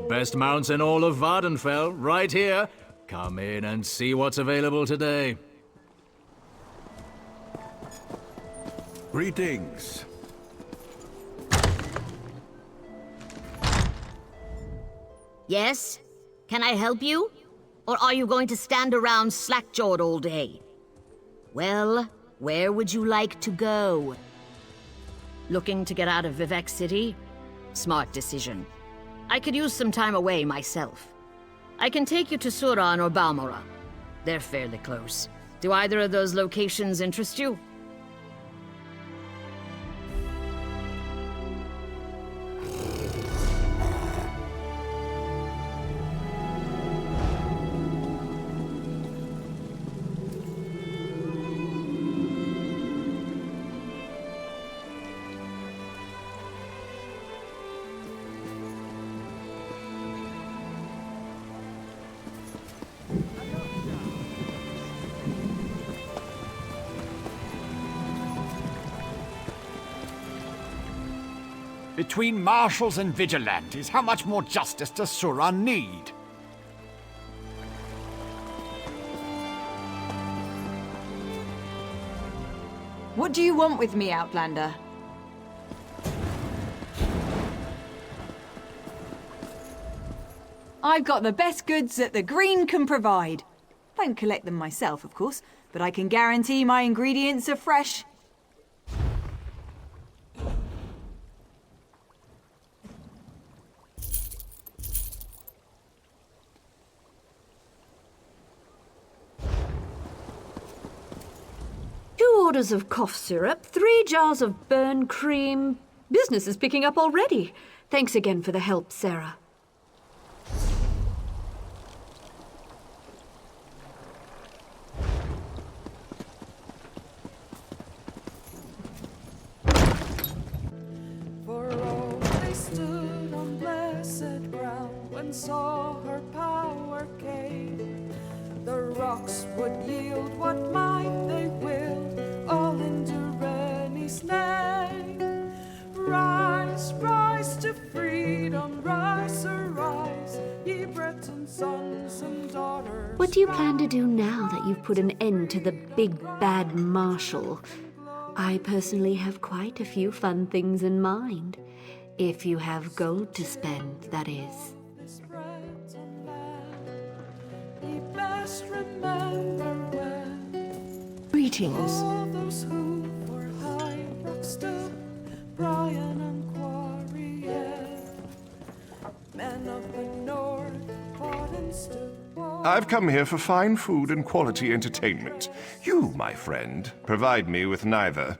Best mounts in all of Vardenfell, right here. Come in and see what's available today. Greetings. Yes? Can I help you? Or are you going to stand around slack-jawed all day? Well, where would you like to go? Looking to get out of Vivek City? Smart decision. I could use some time away myself. I can take you to Suran or Balmora. They're fairly close. Do either of those locations interest you? Between marshals and vigilantes, how much more justice does Suran need? What do you want with me, Outlander? I've got the best goods that the Green can provide. Don't collect them myself, of course, but I can guarantee my ingredients are fresh. Orders of cough syrup, 3 jars of burn cream. Business is picking up already. Thanks again for the help, Sarah. For all they stood on blessed ground when saw her power came. The rocks would yield what might they willed, all in Durrani's name. Rise, rise to freedom, rise, arise, ye Breton sons and daughters. What do you plan to do now that you've put an end to the big bad marshal? I personally have quite a few fun things in mind. If you have gold to spend, that is. Remember when Greetings. all those who for high rock stood, Brian and Quarrier, men of the north, fought and stood. I've come here for fine food and quality entertainment. You, my friend, provide me with neither.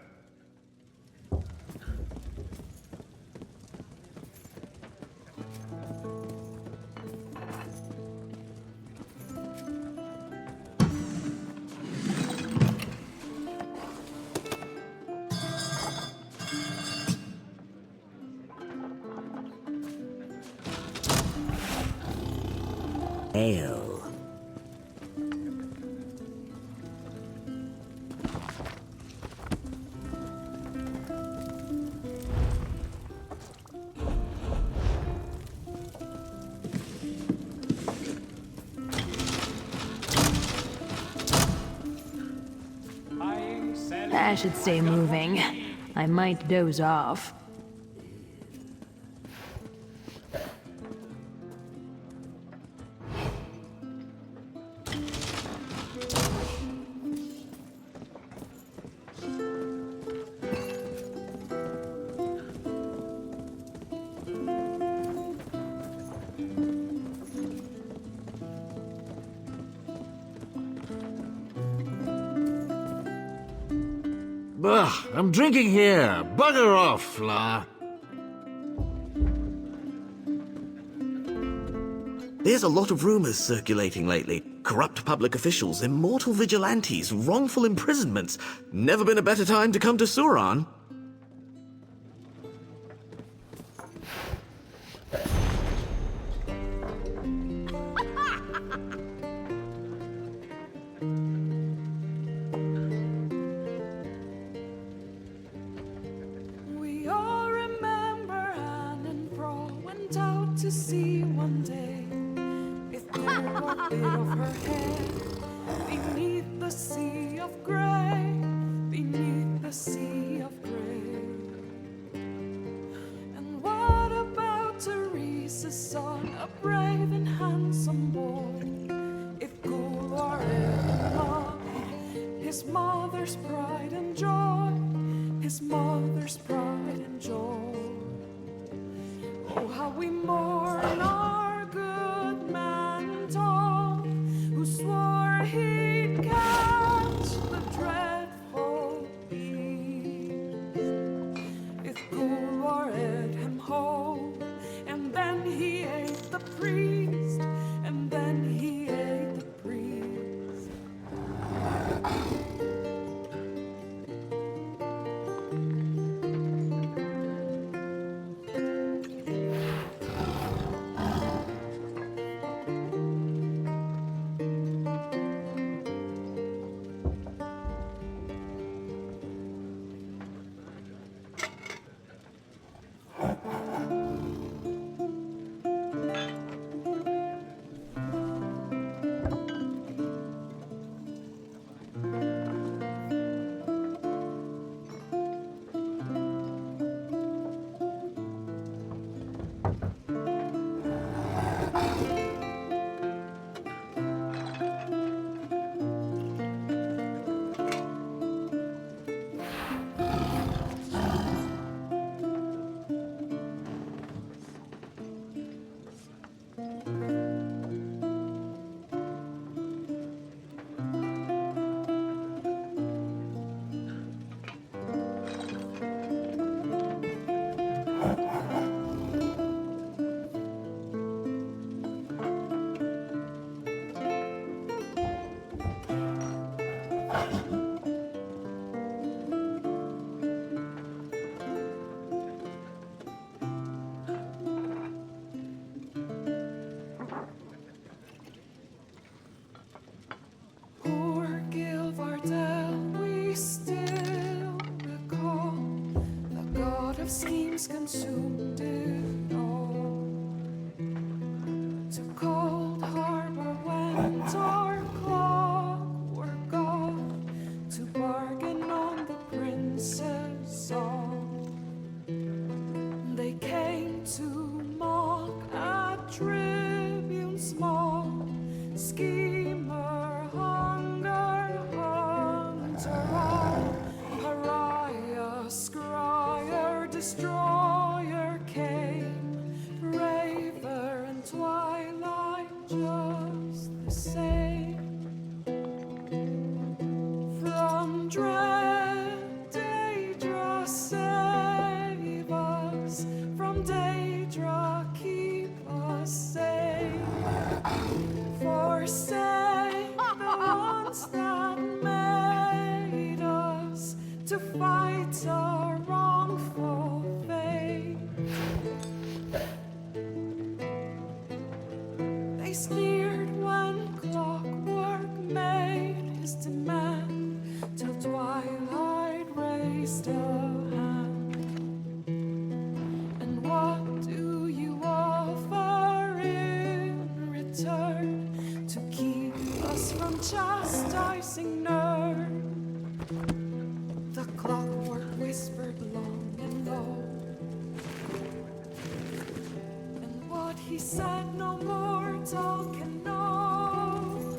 Ale. I should stay moving. I might doze off. Ugh, I'm drinking here. Bugger off, Flower. There's a lot of rumors circulating lately. Corrupt public officials, immortal vigilantes, wrongful imprisonments. Never been a better time to come to Suran. We all remember Anne and Brawl to see one day if there were a bit of her head beneath the sea of grey, beneath the sea of grey. And what about Teresa's son, a brave and handsome boy? If Ghoul or his mother's pride and joy, his mother's pride and joy. Oh, how we mourn our good man Tom, who swore he'd catch the dreadful beast if Ghoul led him home. And then he ate the priest, and then he ate the priest. Poor Gilvardel, we still recall. The god of schemes consumed it all. To Cold Harbor went our clockwork god, to bargain on the prince's song. They came to mock at tribune small, schemer, hunger, hunter, all, pariah, scryer, destroyer came, braver and twilight just the same. From dread Daedra save us, from Daedra keep us safe. Forsake the ones that made us to fight our wrongful fate. They sneered when clockwork made his demand, till twilight raised a hand. And what do you offer in return to keep us from chastising nerd? The clockwork whispered long and low, and what he said no mortal can know.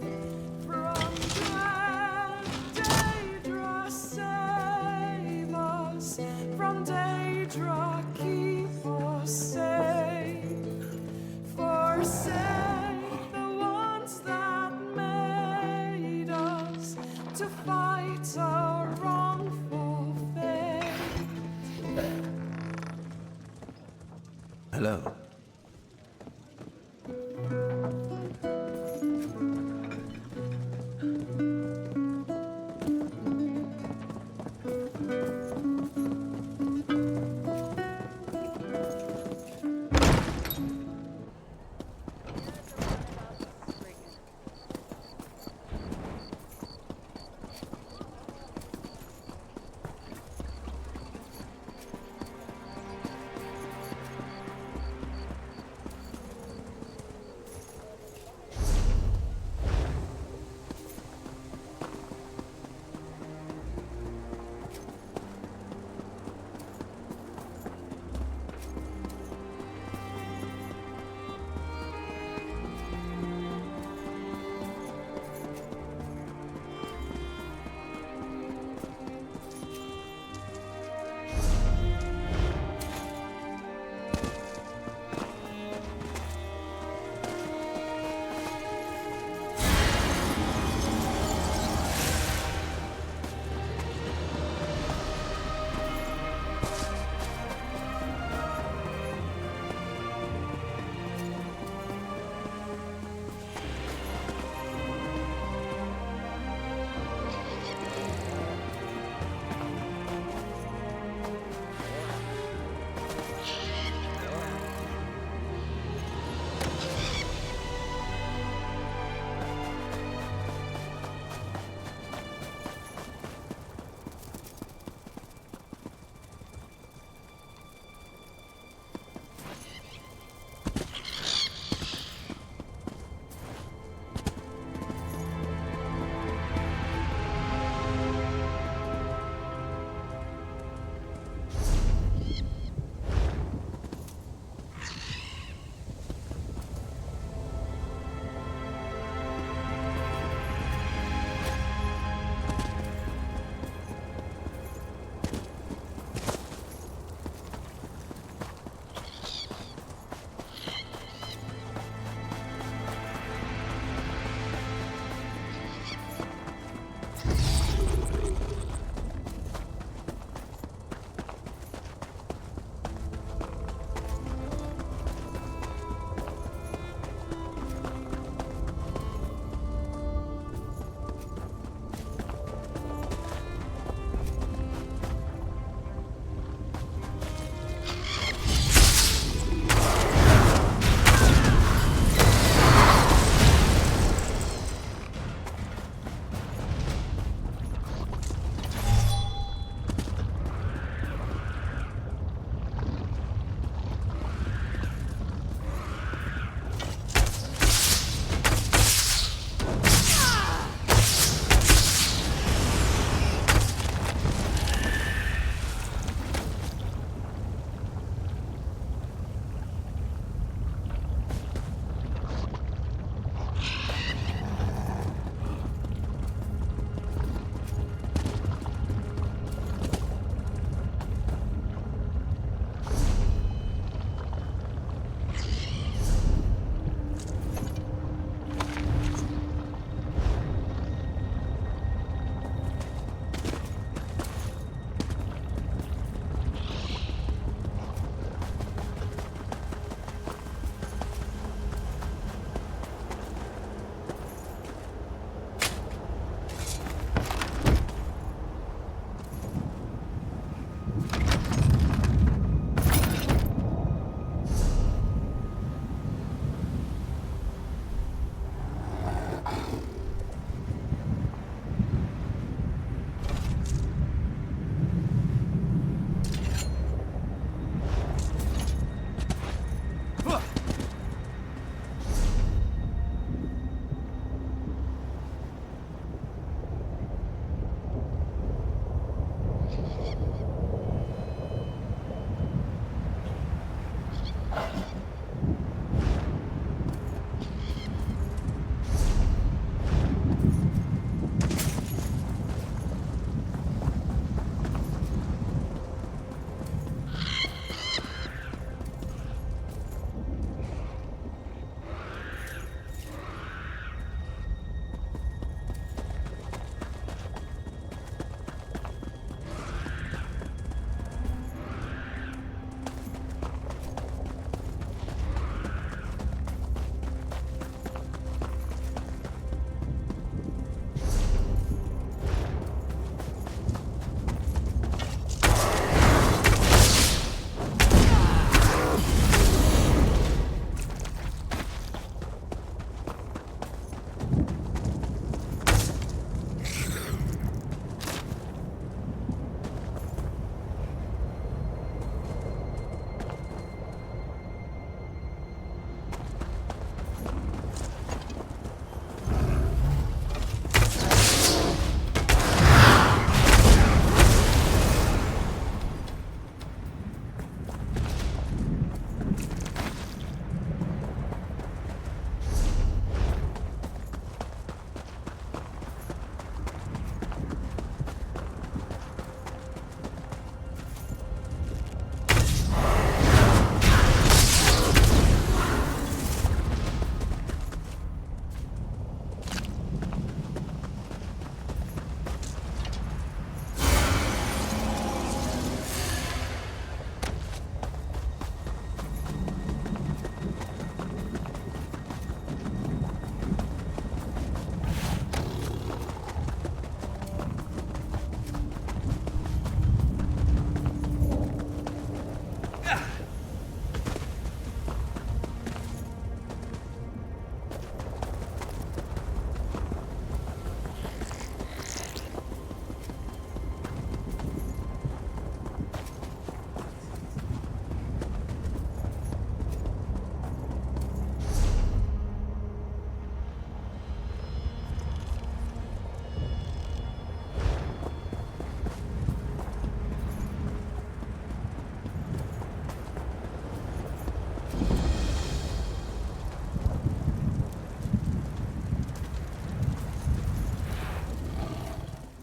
From dread Daedra save us, from Daedra keep us safe. Forsake the ones that made us to fight our wrongful fate. Hello.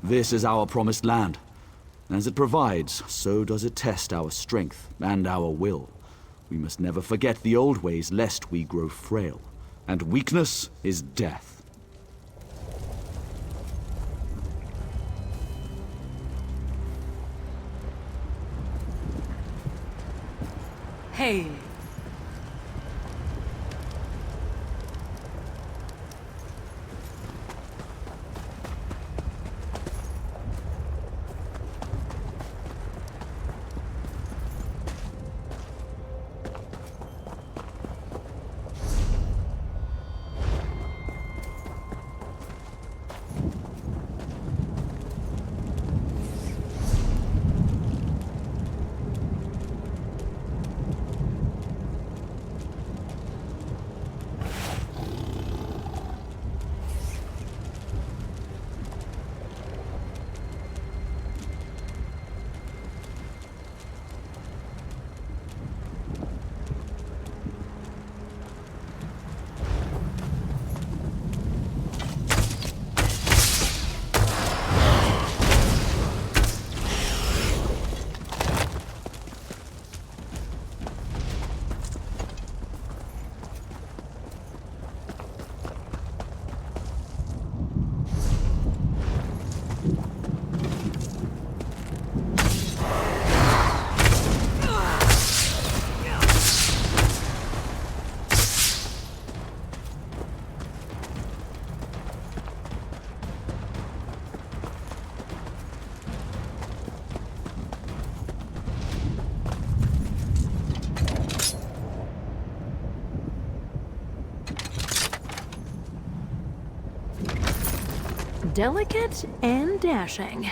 This is our promised land. As it provides, so does it test our strength and our will. We must never forget the old ways, lest we grow frail. And weakness is death. Hey. Delicate and dashing.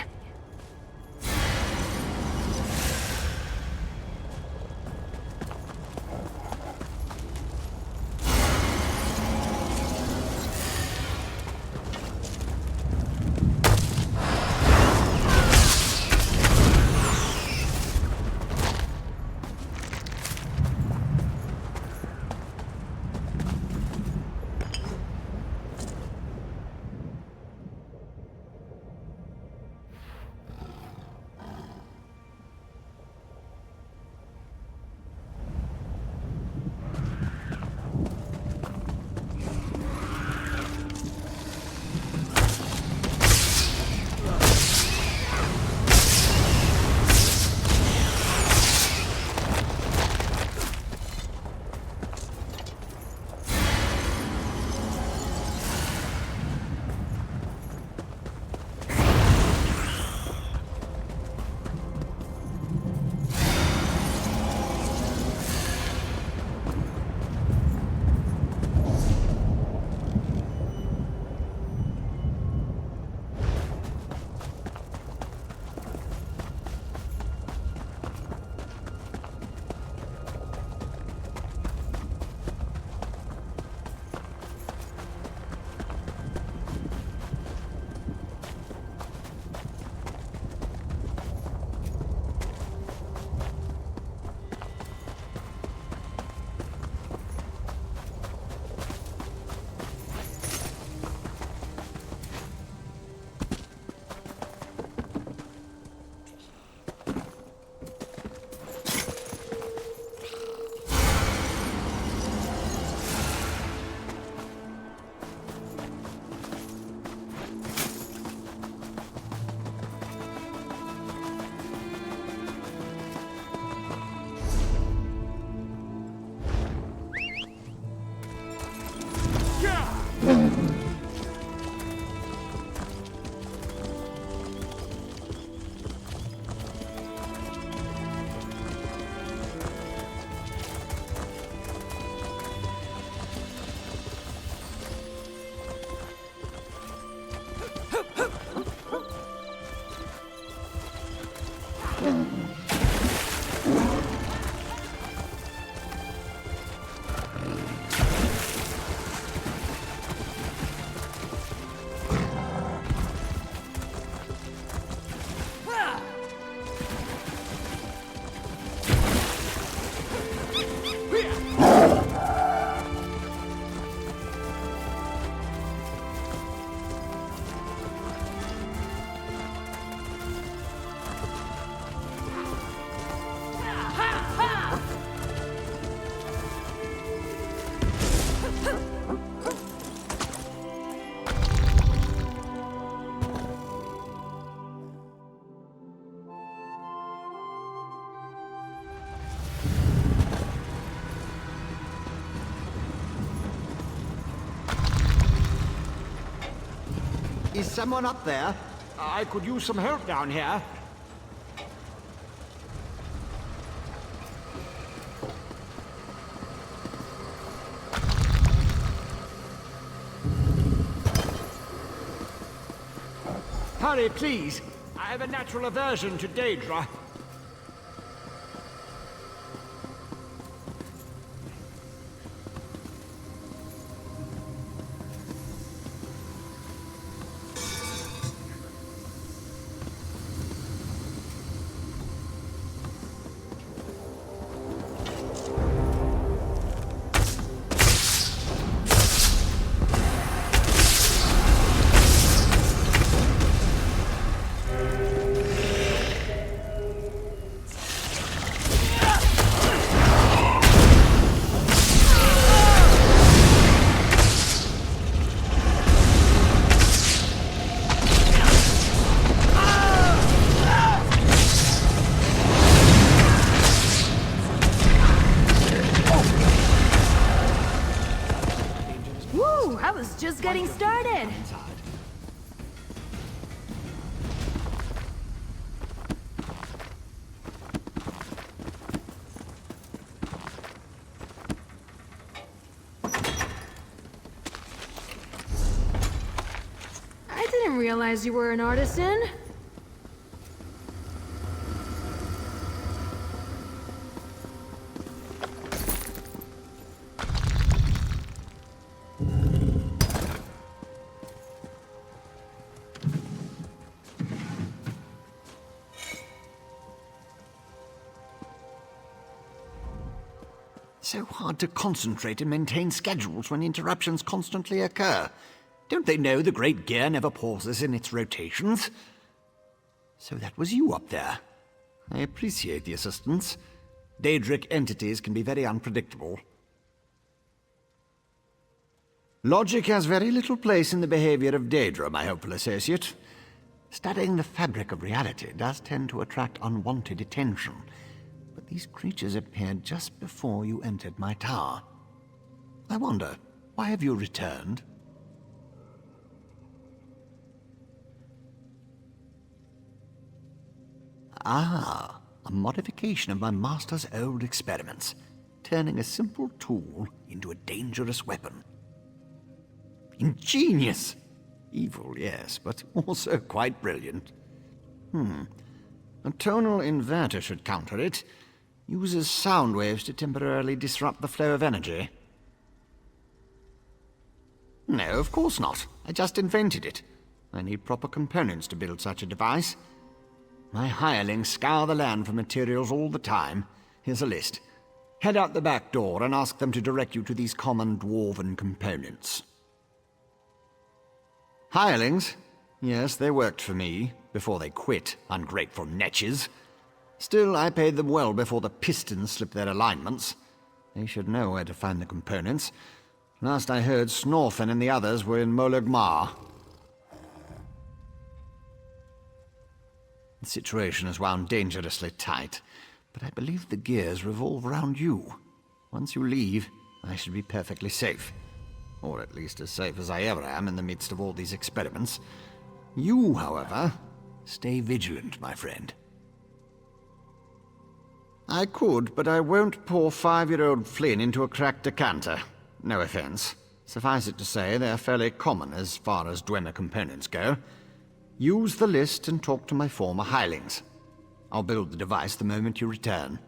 Is someone up there? I could use some help down here. Hurry, please. I have a natural aversion to Daedra. Just getting started. I didn't realize you were an artisan. So hard to concentrate and maintain schedules when interruptions constantly occur. Don't they know the great gear never pauses in its rotations? So that was you up there. I appreciate the assistance. Daedric entities can be very unpredictable. Logic has very little place in the behavior of Daedra, my hopeful associate. Studying the fabric of reality does tend to attract unwanted attention. But these creatures appeared just before you entered my tower. I wonder, why have you returned? Ah, a modification of my master's old experiments, turning a simple tool into a dangerous weapon. Ingenious! Evil, yes, but also quite brilliant. A tonal inverter should counter it. Uses sound waves to temporarily disrupt the flow of energy. No, of course not. I just invented it. I need proper components to build such a device. My hirelings scour the land for materials all the time. Here's a list. Head out the back door and ask them to direct you to these common dwarven components. Hirelings? Yes, they worked for me, before they quit, ungrateful netches. Still, I paid them well before the pistons slipped their alignments. They should know where to find the components. Last I heard, Snorfen and the others were in Molagmar. The situation is wound dangerously tight, but I believe the gears revolve around you. Once you leave, I should be perfectly safe. Or at least as safe as I ever am in the midst of all these experiments. You, however, stay vigilant, my friend. I could, but I won't pour 5-year-old Flynn into a cracked decanter. No offense. Suffice it to say, they're fairly common as far as Dwemer components go. Use the list and talk to my former hirelings. I'll build the device the moment you return.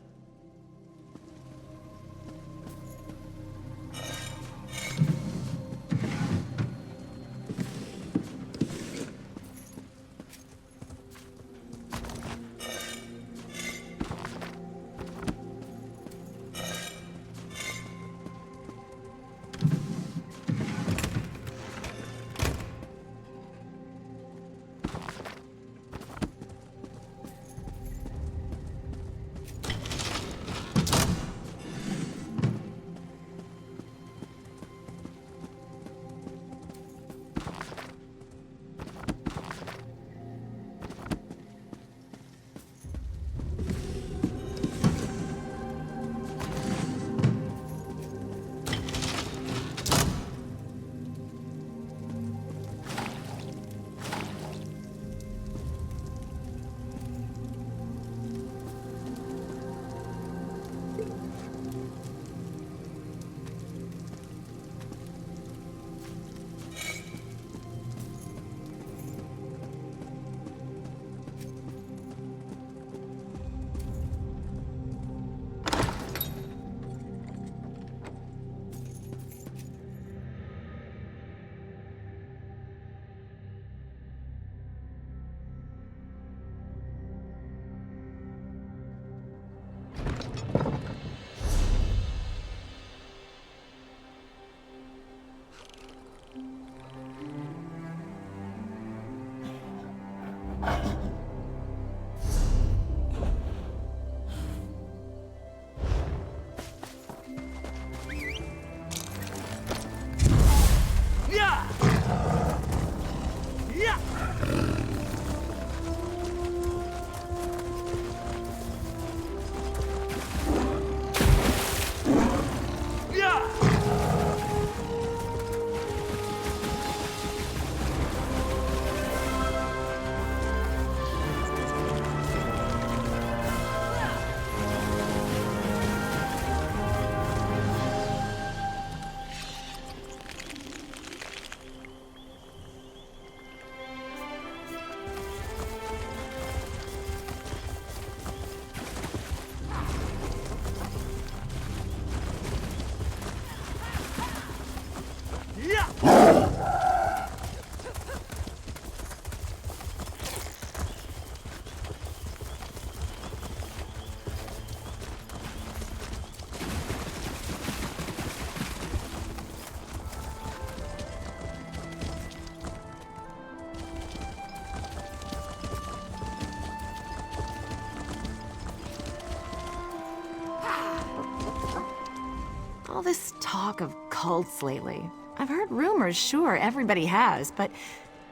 All this talk of cults lately. I've heard rumors, sure, everybody has, but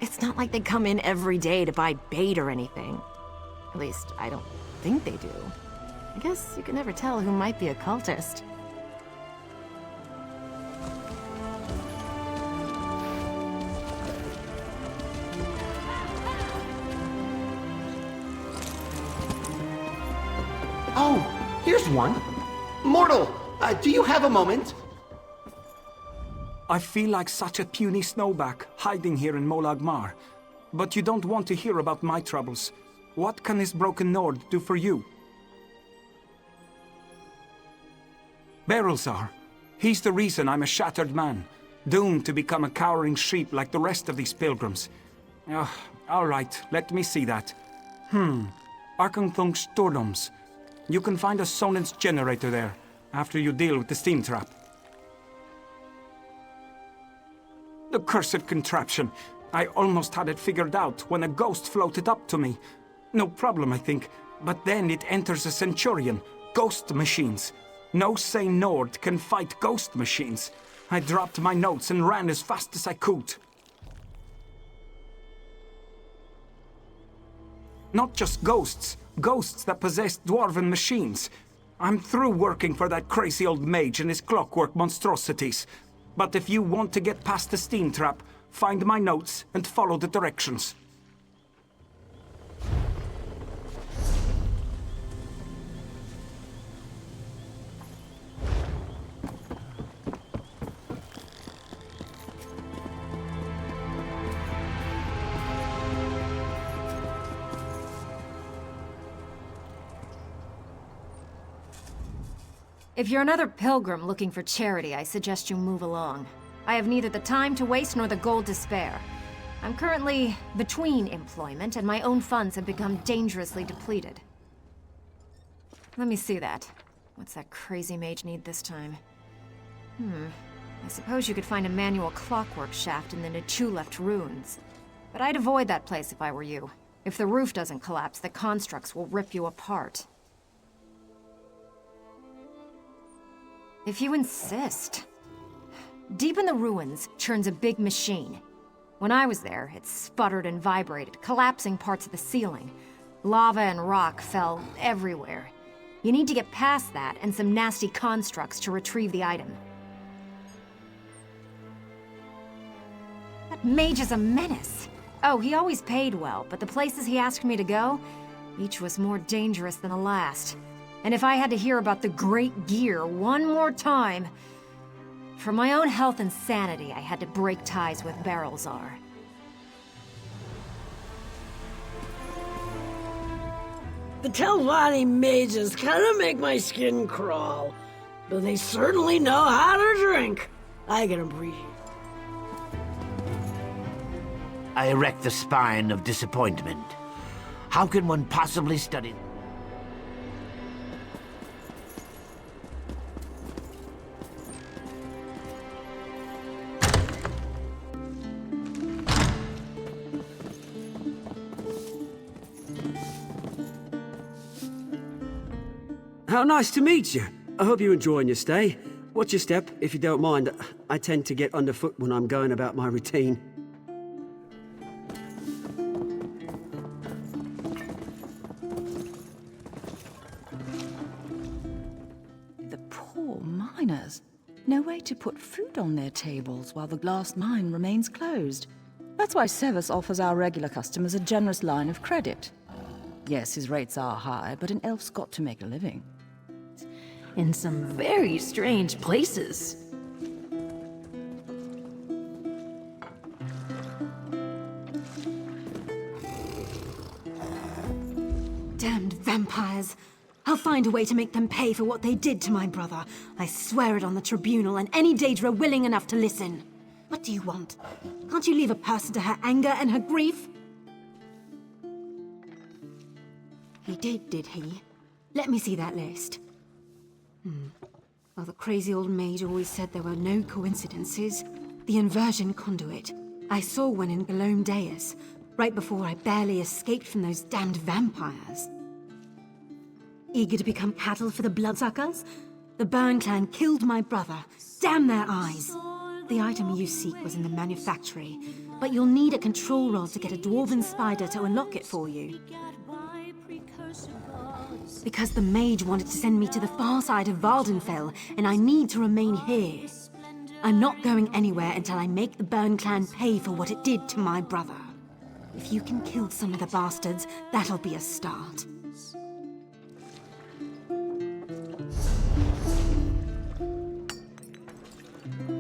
it's not like they come in every day to buy bait or anything. At least, I don't think they do. I guess you can never tell who might be a cultist. Oh, here's one. Mortal, do you have a moment? I feel like such a puny snowback, hiding here in Molag Mar. But you don't want to hear about my troubles. What can this broken Nord do for you? Barilzara. He's the reason I'm a shattered man, doomed to become a cowering sheep like the rest of these pilgrims. All right, let me see that. Arkanthung Stordoms. You can find a Sonance generator there, after you deal with the steam trap. The cursed contraption. I almost had it figured out when a ghost floated up to me. No problem, I think. But then it enters a Centurion. Ghost machines. No sane Nord can fight ghost machines. I dropped my notes and ran as fast as I could. Not just ghosts. Ghosts that possess dwarven machines. I'm through working for that crazy old mage and his clockwork monstrosities. But if you want to get past the steam trap, find my notes and follow the directions. If you're another pilgrim looking for charity, I suggest you move along. I have neither the time to waste nor the gold to spare. I'm currently between employment, and my own funds have become dangerously depleted. Let me see that. What's that crazy mage need this time? I suppose you could find a manual clockwork shaft in the Nichuleft ruins. But I'd avoid that place if I were you. If the roof doesn't collapse, the constructs will rip you apart. If you insist. Deep in the ruins churns a big machine. When I was there, it sputtered and vibrated, collapsing parts of the ceiling. Lava and rock fell everywhere. You need to get past that and some nasty constructs to retrieve the item. That mage is a menace. Oh, he always paid well, but the places he asked me to go, each was more dangerous than the last. And if I had to hear about the Great Gear one more time... For my own health and sanity, I had to break ties with Barilzara. The Telvanni mages kinda make my skin crawl, but they certainly know how to drink. I can appreciate it. I erect the spine of disappointment. How can one possibly study... How nice to meet you. I hope you're enjoying your stay. Watch your step, if you don't mind. I tend to get underfoot when I'm going about my routine. The poor miners. No way to put food on their tables while the glass mine remains closed. That's why Severus offers our regular customers a generous line of credit. Yes, his rates are high, but an elf's got to make a living. In some very strange places. Damned vampires. I'll find a way to make them pay for what they did to my brother. I swear it on the tribunal and any Daedra willing enough to listen. What do you want? Can't you leave a person to her anger and her grief? He did he? Let me see that list. Well, the crazy old mage always said there were no coincidences. The inversion conduit. I saw one in Galome Deus, right before I barely escaped from those damned vampires. Eager to become cattle for the bloodsuckers? The Burn clan killed my brother. Damn their eyes. The item you seek was in the manufactory, but you'll need a control rod to get a dwarven spider to unlock it for you. Because the mage wanted to send me to the far side of Vardenfell, and I need to remain here. I'm not going anywhere until I make the Burn clan pay for what it did to my brother. If you can kill some of the bastards, that'll be a start.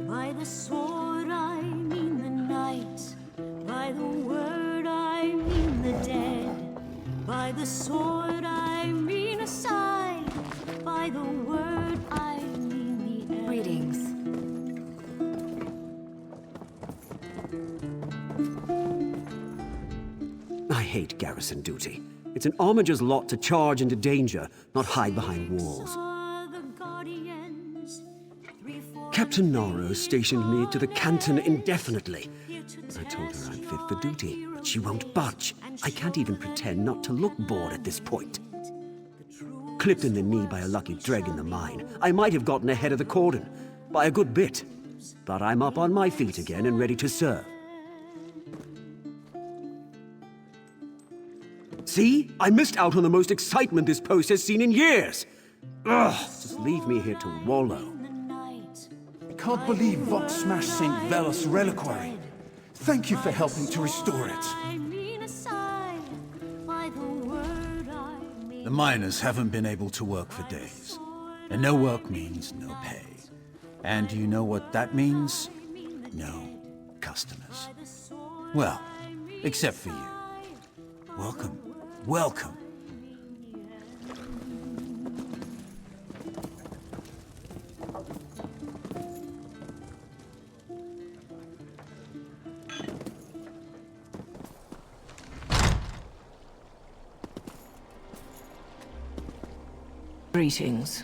By the sword I mean the night, by the word I mean the dead, by the sword I mean a sigh, by the word I mean the end. Greetings. I hate garrison duty. It's an armiger's lot to charge into danger, not hide behind walls. Captain Naro stationed me to the canton indefinitely. I told her I'm fit for duty, but she won't budge. I can't even pretend not to look bored at this point. Clipped in the knee by a lucky dreg in the mine, I might have gotten ahead of the cordon, by a good bit. But I'm up on my feet again and ready to serve. See? I missed out on the most excitement this post has seen in years! Ugh, just leave me here to wallow. I can't believe Vox smashed St. Velos' reliquary. Thank you for helping to restore it. The miners haven't been able to work for days. And no work means no pay. And do you know what that means? No customers. Well, except for you. Welcome. Welcome. Greetings.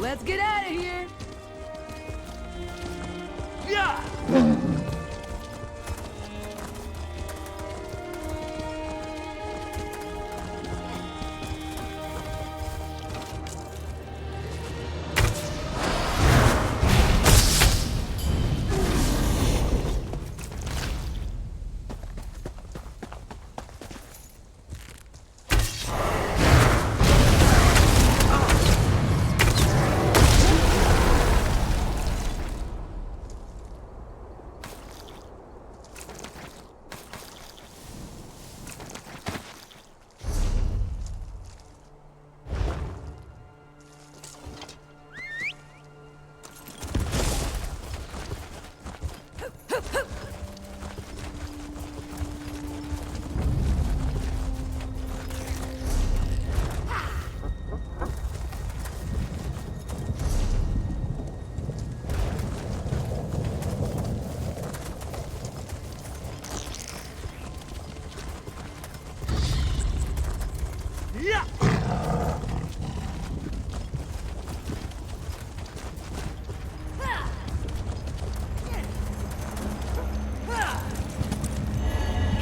Let's get out of here! Yeah!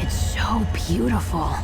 It's so beautiful.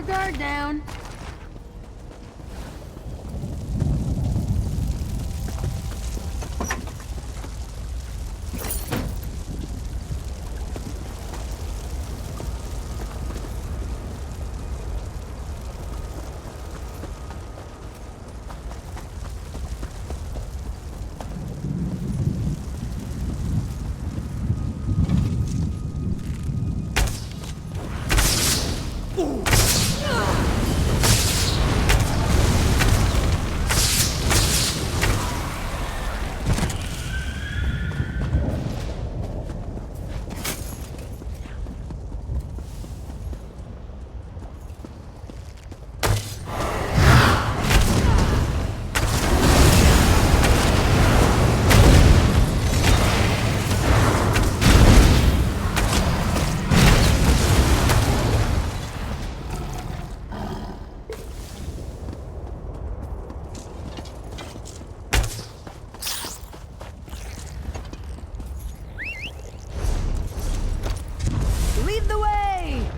guard down. Lead the way!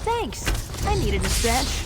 Thanks. I needed a stretch.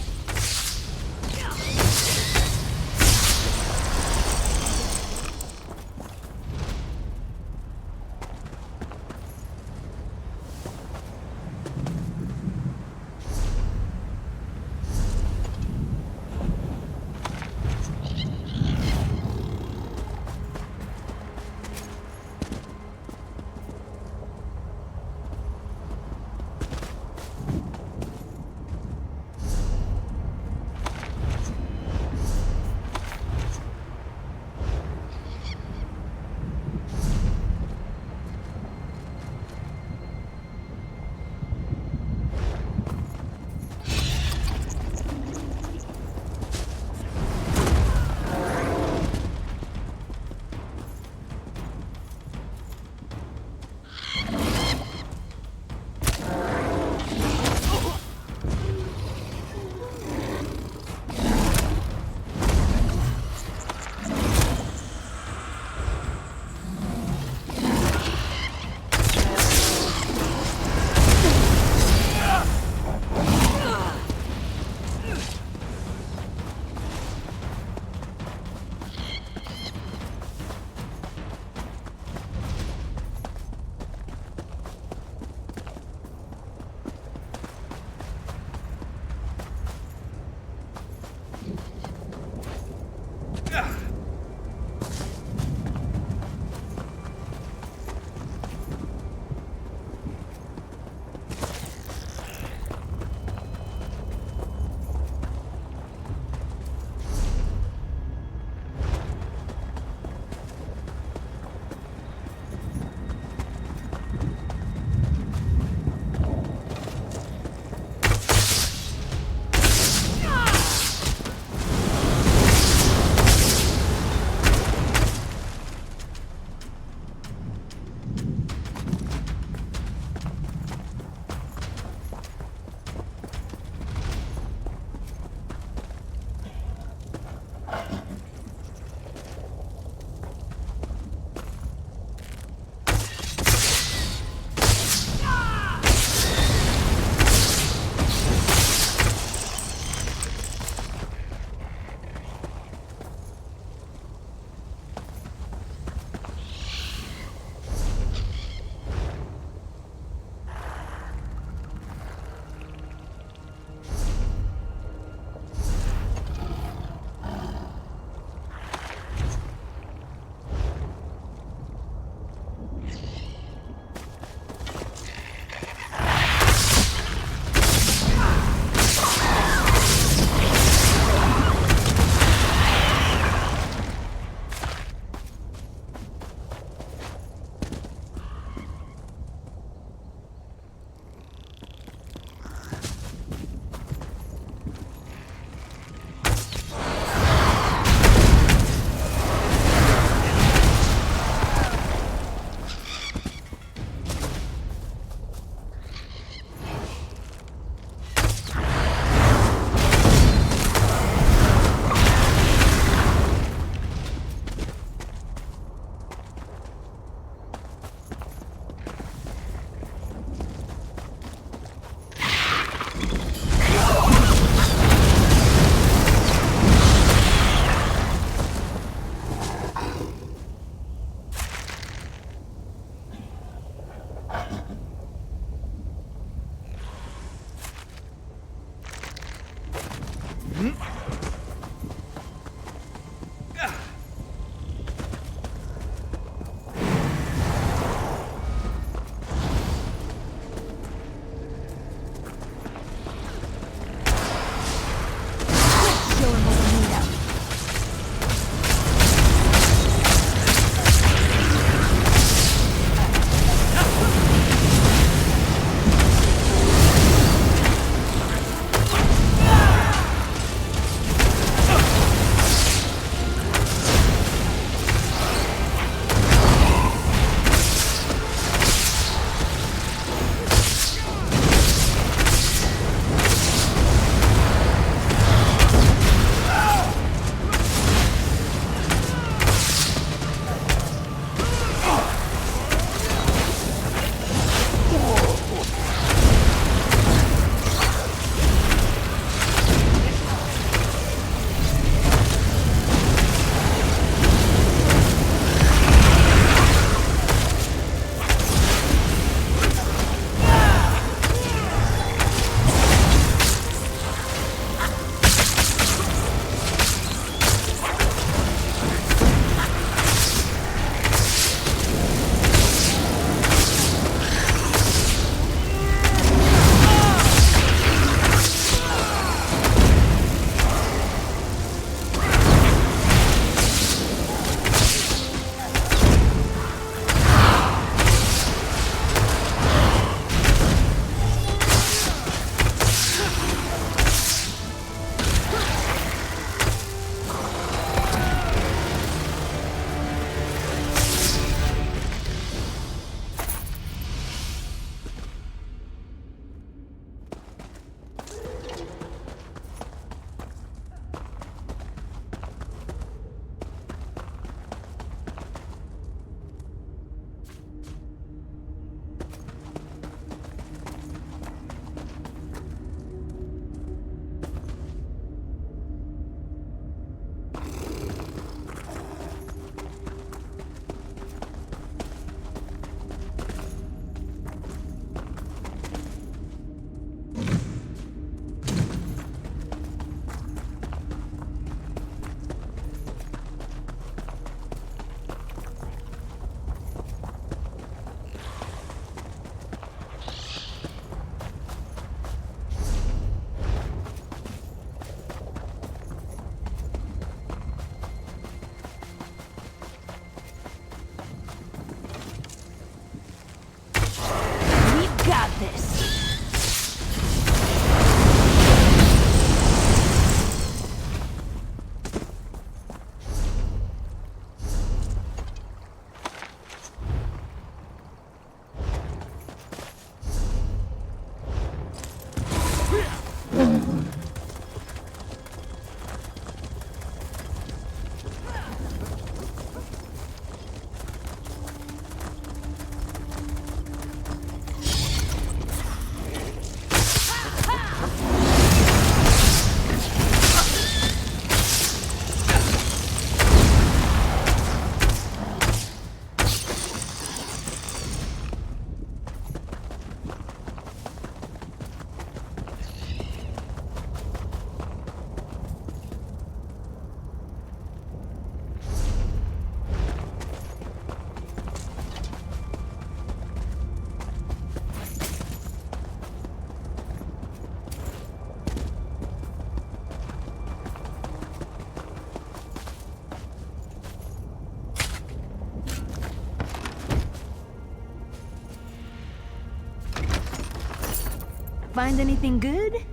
Find anything good?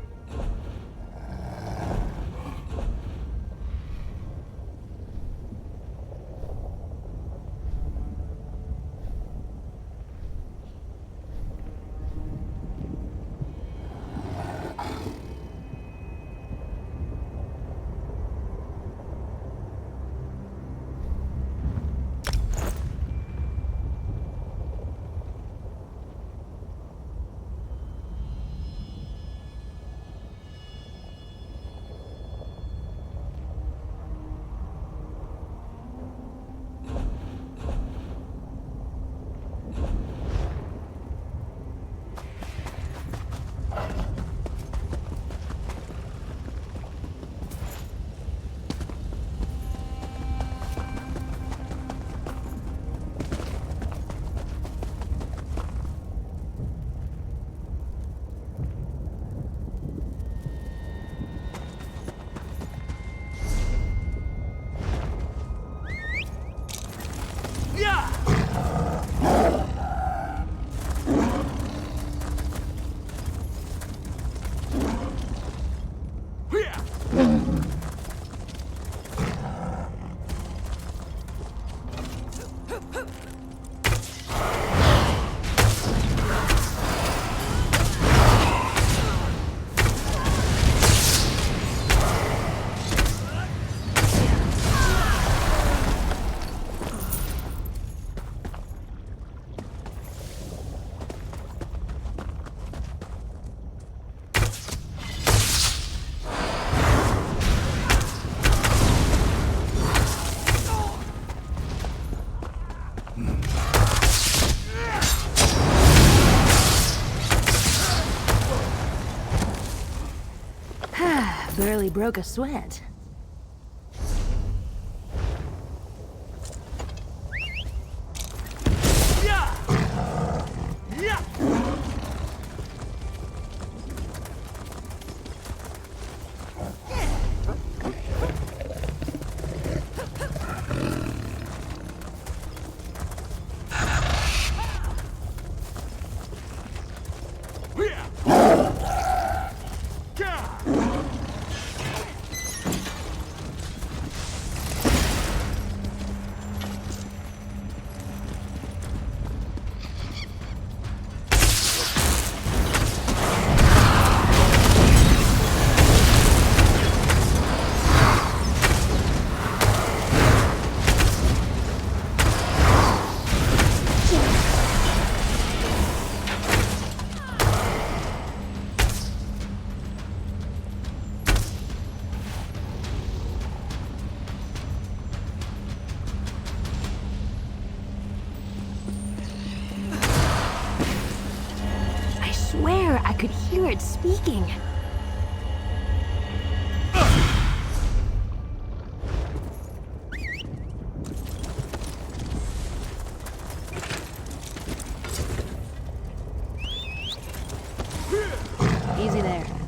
Barely broke a sweat. I could hear it speaking. Easy there.